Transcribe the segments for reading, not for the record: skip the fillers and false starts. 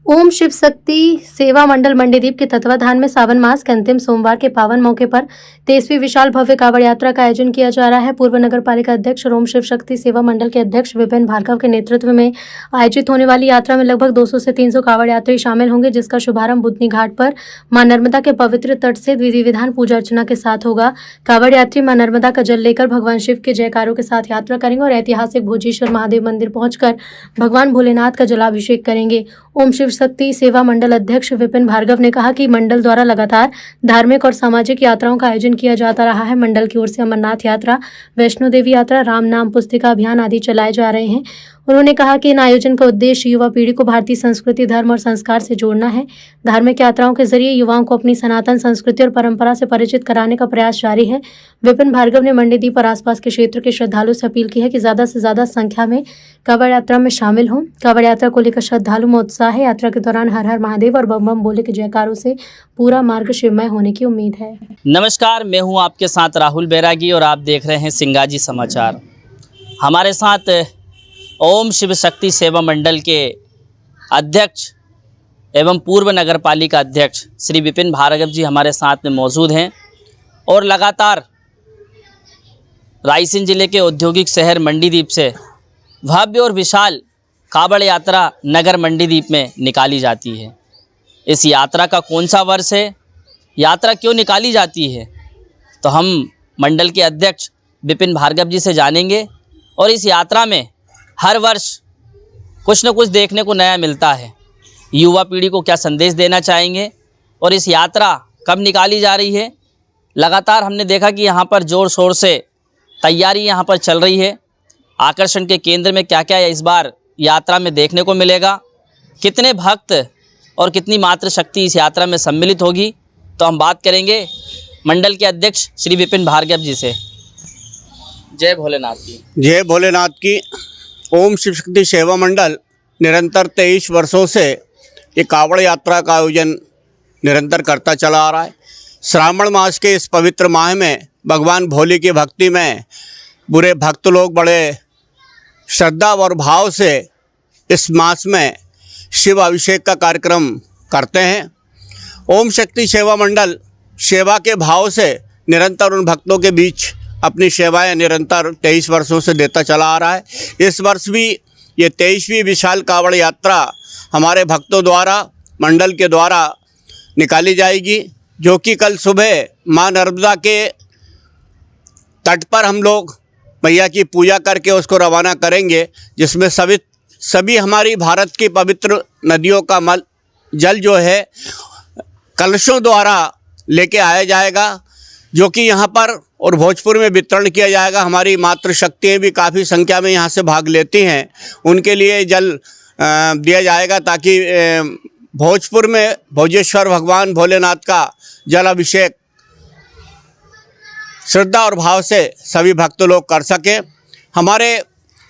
ओम शिव शक्ति सेवा मंडल मंडीदीप के तत्वाधान में सावन मास के अंतिम सोमवार के पावन मौके पर 23वीं विशाल भव्य कांवड़ यात्रा का आयोजन किया जा रहा है। पूर्व नगर पालिका अध्यक्ष और ओम शिव शक्ति सेवा मंडल के अध्यक्ष विपिन भार्गव के नेतृत्व में आयोजित होने वाली यात्रा में लगभग 200 से 300 कांवड़ यात्री शामिल होंगे, जिसका शुभारंभ बुधनी घाट पर मां नर्मदा के पवित्र तट से विधि विधान पूजा अर्चना के साथ होगा। कांवड़ यात्री मां नर्मदा का जल लेकर भगवान शिव के जयकारों के साथ यात्रा करेंगे और ऐतिहासिक भोजेश्वर महादेव मंदिर पहुंचकर भगवान भोलेनाथ का जलाभिषेक करेंगे। ओम शिव शक्ति सेवा मंडल अध्यक्ष विपिन भार्गव ने कहा कि मंडल द्वारा लगातार धार्मिक और सामाजिक यात्राओं का आयोजन किया जाता रहा है। मंडल की ओर से अमरनाथ यात्रा, वैष्णो देवी यात्रा, राम नाम पुस्तिका अभियान आदि चलाए जा रहे हैं। उन्होंने कहा कि इन आयोजन का उद्देश्य युवा पीढ़ी को भारतीय संस्कृति, धर्म और संस्कार से जोड़ना है। धार्मिक यात्राओं के जरिए युवाओं को अपनी सनातन संस्कृति और परंपरा से परिचित कराने का प्रयास जारी है। विपिन भार्गव ने मंडीदीप और आसपास के क्षेत्र के श्रद्धालुओं से अपील की है कि ज्यादा से ज्यादा संख्या में कांवड़ यात्रा में शामिल हों। कांवड़ यात्रा को लेकर श्रद्धालु में उत्साह है। यात्रा के दौरान हर हर महादेव और बम बम बोले के जयकारों से पूरा मार्ग शिवमय होने की उम्मीद है। नमस्कार, मैं हूं आपके साथ राहुल बैरागी और आप देख रहे हैं सिंगाजी समाचार। हमारे साथ ओम शिव शक्ति सेवा मंडल के अध्यक्ष एवं पूर्व नगर पालिका अध्यक्ष श्री विपिन भार्गव जी हमारे साथ में मौजूद हैं और लगातार रायसेन जिले के औद्योगिक शहर मंडीदीप से भव्य और विशाल कांवड़ यात्रा नगर मंडीदीप में निकाली जाती है। इस यात्रा का कौन सा वर्ष है, यात्रा क्यों निकाली जाती है, तो हम मंडल के अध्यक्ष विपिन भार्गव जी से जानेंगे। और इस यात्रा में हर वर्ष कुछ न कुछ देखने को नया मिलता है। युवा पीढ़ी को क्या संदेश देना चाहेंगे और इस यात्रा कब निकाली जा रही है। लगातार हमने देखा कि यहाँ पर ज़ोर शोर से तैयारी यहाँ पर चल रही है। आकर्षण के केंद्र में क्या क्या इस बार यात्रा में देखने को मिलेगा, कितने भक्त और कितनी मात्र शक्ति इस यात्रा में सम्मिलित होगी, तो हम बात करेंगे मंडल के अध्यक्ष श्री विपिन भार्गव जी से। जय भोलेनाथ की। जय भोलेनाथ की। ओम शिव शक्ति सेवा मंडल निरंतर 23 वर्षों से ये कांवड़ यात्रा का आयोजन निरंतर करता चला आ रहा है। श्रावण मास के इस पवित्र माह में भगवान भोले की भक्ति में बुरे भक्त लोग बड़े श्रद्धा और भाव से इस मास में शिव अभिषेक का कार्यक्रम करते हैं। ओम शक्ति सेवा मंडल सेवा के भाव से निरंतर उन भक्तों के बीच अपनी सेवाएं निरंतर 23 वर्षों से देता चला आ रहा है। इस वर्ष भी ये 23वीं विशाल कांवड़ यात्रा हमारे भक्तों द्वारा मंडल के द्वारा निकाली जाएगी, जो कि कल सुबह मां नर्मदा के तट पर हम लोग मैया की पूजा करके उसको रवाना करेंगे, जिसमें सभी हमारी भारत की पवित्र नदियों का जल जो है कलशों द्वारा लेके आया जाएगा, जो कि यहाँ पर और भोजपुर में वितरण किया जाएगा। हमारी मातृशक्तियाँ भी काफ़ी संख्या में यहाँ से भाग लेती हैं, उनके लिए जल दिया जाएगा ताकि भोजपुर में भोजेश्वर भगवान भोलेनाथ का जल अभिषेक श्रद्धा और भाव से सभी भक्त लोग कर सकें। हमारे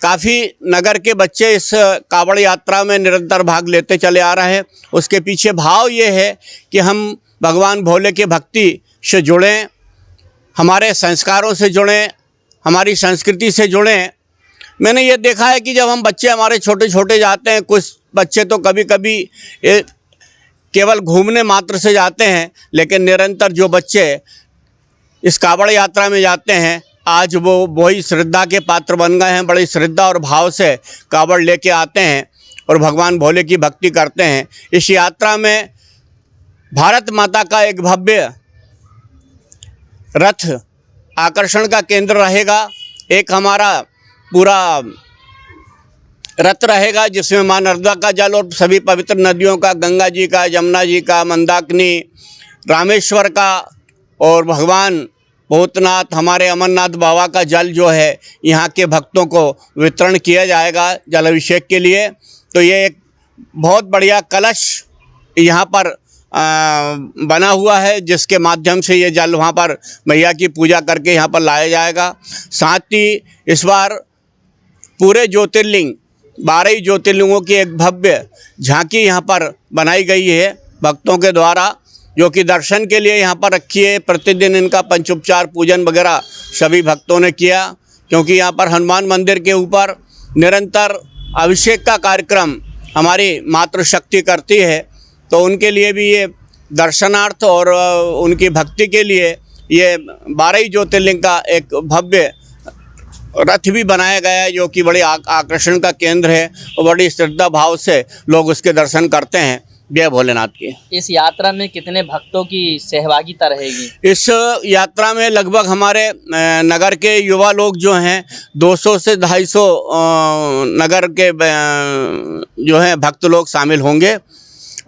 काफ़ी नगर के बच्चे इस कांवड़ यात्रा में निरंतर भाग लेते चले आ रहे हैं। उसके पीछे भाव ये है कि हम भगवान भोले के भक्ति से जुड़ें, हमारे संस्कारों से जुड़ें, हमारी संस्कृति से जुड़ें। मैंने ये देखा है कि जब हम बच्चे हमारे छोटे छोटे जाते हैं, कुछ बच्चे तो कभी कभी केवल घूमने मात्र से जाते हैं, लेकिन निरंतर जो बच्चे इस कांवड़ यात्रा में जाते हैं, आज वो वही श्रद्धा के पात्र बन गए हैं। बड़ी श्रद्धा और भाव से कांवड़ लेके आते हैं और भगवान भोले की भक्ति करते हैं। इस यात्रा में भारत माता का एक भव्य रथ आकर्षण का केंद्र रहेगा। एक हमारा पूरा रथ रहेगा जिसमें मां नर्मदा का जल और सभी पवित्र नदियों का, गंगा जी का, यमुना जी का, मंदाकिनी, रामेश्वर का और भगवान भूतनाथ हमारे अमरनाथ बाबा का जल जो है यहाँ के भक्तों को वितरण किया जाएगा जल अभिषेक के लिए। तो ये एक बहुत बढ़िया कलश यहाँ पर बना हुआ है, जिसके माध्यम से ये जल वहाँ पर मैया की पूजा करके यहाँ पर लाया जाएगा। साथ ही इस बार पूरे ज्योतिर्लिंग 12 ज्योतिर्लिंगों की एक भव्य झांकी यहाँ पर बनाई गई है भक्तों के द्वारा, जो कि दर्शन के लिए यहाँ पर रखी है। प्रतिदिन इनका पंचोपचार पूजन वगैरह सभी भक्तों ने किया, क्योंकि यहाँ पर हनुमान मंदिर के ऊपर निरंतर अभिषेक का कार्यक्रम हमारी मातृशक्ति करती है, तो उनके लिए भी ये दर्शनार्थ और उनकी भक्ति के लिए ये 12 ज्योतिर्लिंग का एक भव्य रथ भी बनाया गया है, जो कि बड़ी आकर्षण का केंद्र है और बड़ी श्रद्धा भाव से लोग उसके दर्शन करते हैं। जय भोलेनाथ की। इस यात्रा में कितने भक्तों की सहभागिता रहेगी? इस यात्रा में लगभग हमारे नगर के युवा लोग जो हैं 200 से 250 नगर के जो हैं भक्त लोग शामिल होंगे।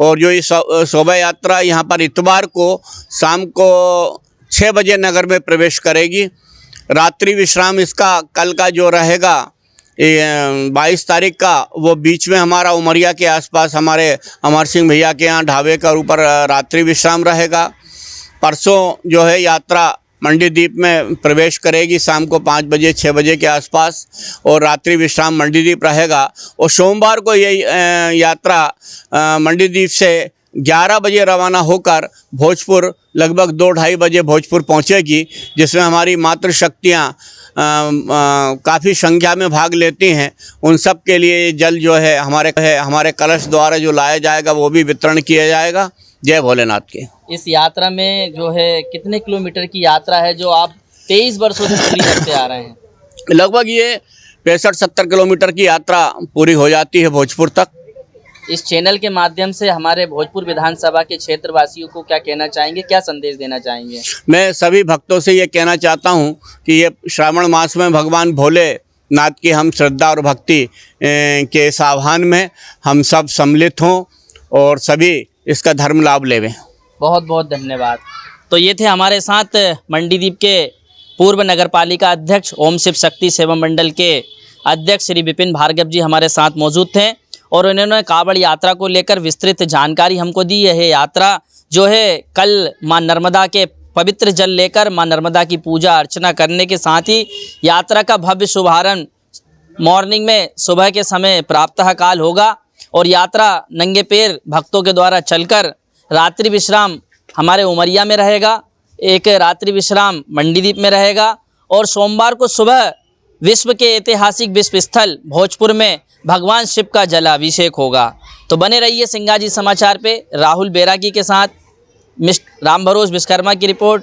और जो ये शोभा यात्रा यहाँ पर इतवार को शाम को 6 बजे नगर में प्रवेश करेगी। रात्रि विश्राम इसका कल का जो रहेगा 22 तारीख का, वो बीच में हमारा उमरिया के आसपास हमारे अमर सिंह भैया के यहाँ ढाबे का ऊपर रात्रि विश्राम रहेगा। परसों जो है यात्रा मंडीदीप में प्रवेश करेगी शाम को 5 बजे 6 बजे के आसपास, और रात्रि विश्राम मंडीदीप रहेगा। और सोमवार को ये यात्रा मंडीदीप से 11 बजे रवाना होकर भोजपुर लगभग 2-2:30 बजे भोजपुर पहुंचेगी, जिसमें हमारी मातृशक्तियाँ काफ़ी संख्या में भाग लेती हैं। उन सब के लिए जल जो है हमारे कलश द्वारा जो लाया जाएगा वो भी वितरण किया जाएगा। जय भोलेनाथ की। इस यात्रा में जो है कितने किलोमीटर की यात्रा है जो आप 23 वर्षों से पूरी करते आ रहे हैं? लगभग ये 65-70 किलोमीटर की यात्रा पूरी हो जाती है भोजपुर तक। इस चैनल के माध्यम से हमारे भोजपुर विधानसभा के क्षेत्रवासियों को क्या कहना चाहेंगे, क्या संदेश देना चाहेंगे? मैं सभी भक्तों से ये कहना चाहता हूँ कि ये श्रावण मास में भगवान भोलेनाथ की हम श्रद्धा और भक्ति के इस आह्वान में हम सब सम्मिलित हों और सभी इसका धर्म लाभ लेवें। बहुत बहुत धन्यवाद। तो ये थे हमारे साथ मंडीदीप के पूर्व नगरपालिका अध्यक्ष ओम शिव शक्ति सेवा मंडल के अध्यक्ष श्री विपिन भार्गव जी हमारे साथ मौजूद थे, और उन्होंने कावड़ यात्रा को लेकर विस्तृत जानकारी हमको दी। यह यात्रा जो है कल मां नर्मदा के पवित्र जल लेकर मां नर्मदा की पूजा अर्चना करने के साथ ही यात्रा का भव्य शुभारंभ मॉर्निंग में सुबह के समय प्रातः काल होगा, और यात्रा नंगे पैर भक्तों के द्वारा चलकर रात्रि विश्राम हमारे उमरिया में रहेगा, एक रात्रि विश्राम मंडीदीप में रहेगा, और सोमवार को सुबह विश्व के ऐतिहासिक विश्व स्थल भोजपुर में भगवान शिव का जलाभिषेक होगा। तो बने रहिए सिंगाजी समाचार पे। राहुल बैरागी के साथ राम भरोस विश्वकर्मा की रिपोर्ट।